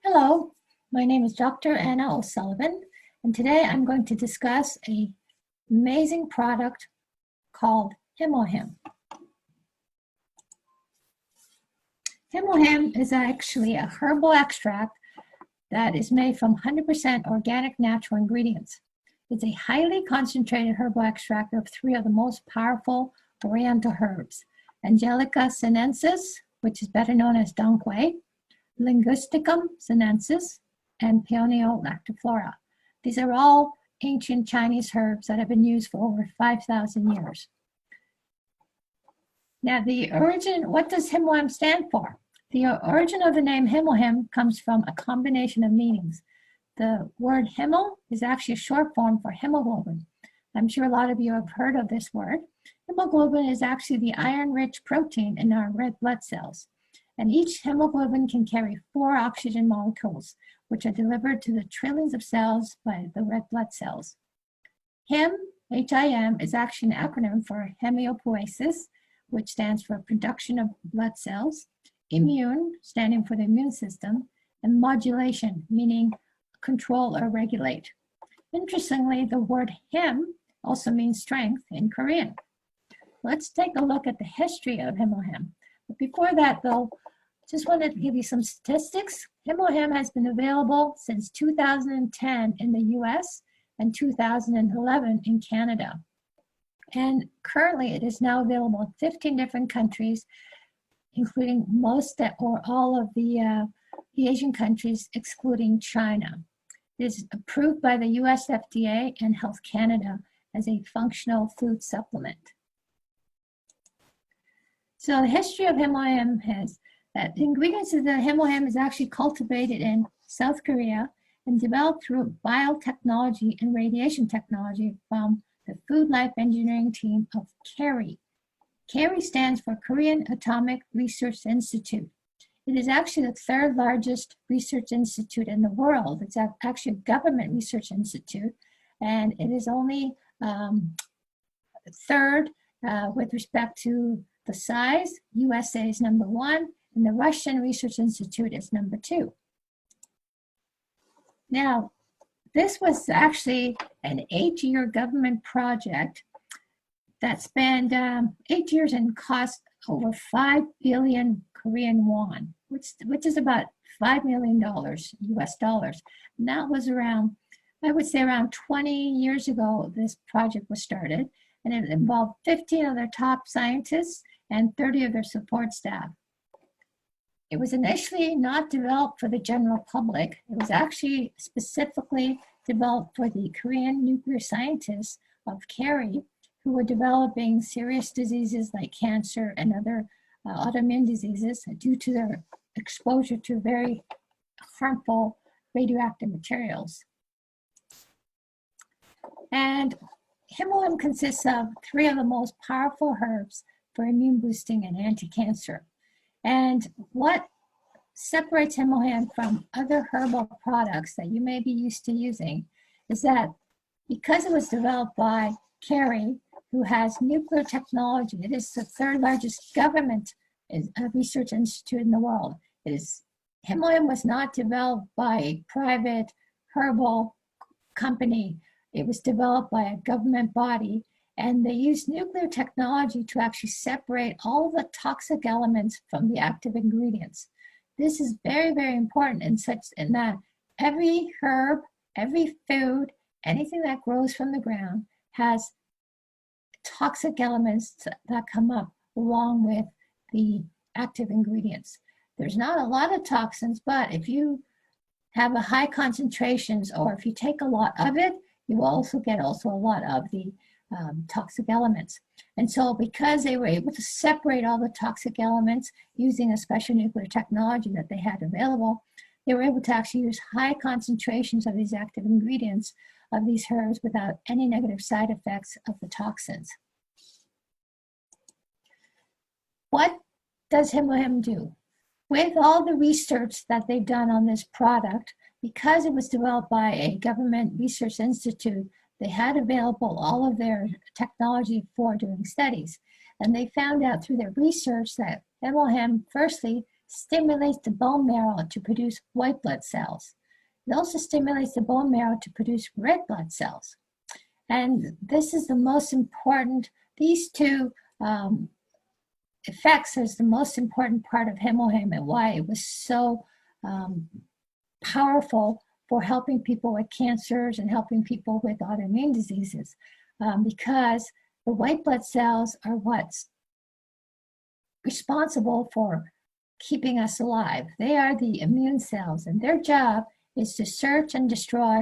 Hello, my name is Dr. Anna O'Sullivan, and today I'm going to discuss an amazing product called HemoHIM. HemoHIM is actually a herbal extract that is made from 100% organic natural ingredients. It's a highly concentrated herbal extract of three of the most powerful oriental herbs: Angelica sinensis, which is better known as Dongquai, Linguisticum sinensis, and Peonio lactiflora. These are all ancient Chinese herbs that have been used for over 5,000 years. Now, what does HemoHIM stand for? The origin of the name HemoHIM comes from a combination of meanings. The word hemo is actually a short form for hemoglobin. I'm sure a lot of you have heard of this word. Hemoglobin is actually the iron-rich protein in our red blood cells. And each hemoglobin can carry 4 oxygen molecules, which are delivered to the trillions of cells by the red blood cells. HIM, H-I-M, is actually an acronym for homeopoiesis, which stands for production of blood cells, immune, standing for the immune system, and modulation, meaning control or regulate. Interestingly, the word HIM also means strength in Korean. Let's take a look at the history of HemoHIM. But before that, though, just wanted to give you some statistics. HemoHIM has been available since 2010 in the US and 2011 in Canada. And currently it is now available in 15 different countries, including most or all of the Asian countries, excluding China. It is approved by the US FDA and Health Canada as a functional food supplement. So the history of HemoHIM has that the ingredients of the HemoHIM is actually cultivated in South Korea and developed through biotechnology and radiation technology from the Food Life Engineering team of KARI. KARI stands for Korean Atomic Research Institute. It is actually the 3rd largest research institute in the world. It's actually a government research institute, and it is only 3rd with respect to the size. USA is number 1, and the Russian Research Institute is number 2. Now, this was actually an 8-year government project that spanned 8 years and cost over 5 billion Korean won, which is about $5 million US dollars. And that was around, I would say around 20 years ago, this project was started, and it involved 15 of their top scientists and 30 of their support staff. It was initially not developed for the general public. It was actually specifically developed for the Korean nuclear scientists of KARI, who were developing serious diseases like cancer and other autoimmune diseases due to their exposure to very harmful radioactive materials. And HemoHIM consists of 3 of the most powerful herbs for immune boosting and anti-cancer. And what separates HemoHIM from other herbal products that you may be used to using is that because it was developed by KARI, who has nuclear technology, it is the 3rd largest government research institute in the world. HemoHIM was not developed by a private herbal company. It was developed by a government body, and they used nuclear technology to actually separate all of the toxic elements from the active ingredients. This is very, very important in that every herb, every food, anything that grows from the ground has toxic elements that come up along with the active ingredients. There's not a lot of toxins, but if you have a high concentrations or if you take a lot of it, you will also get a lot of the toxic elements. And so because they were able to separate all the toxic elements using a special nuclear technology that they had available, they were able to actually use high concentrations of these active ingredients of these herbs without any negative side effects of the toxins. What does HemoHIM do? With all the research that they've done on this product, because it was developed by a government research institute, they had available all of their technology for doing studies. And they found out through their research that HemoHIM, firstly, stimulates the bone marrow to produce white blood cells. It also stimulates the bone marrow to produce red blood cells. And this is the most important, these two effects is the most important part of HemoHIM and why it was so powerful for helping people with cancers and helping people with autoimmune diseases, because the white blood cells are what's responsible for keeping us alive. They are the immune cells, and their job is to search and destroy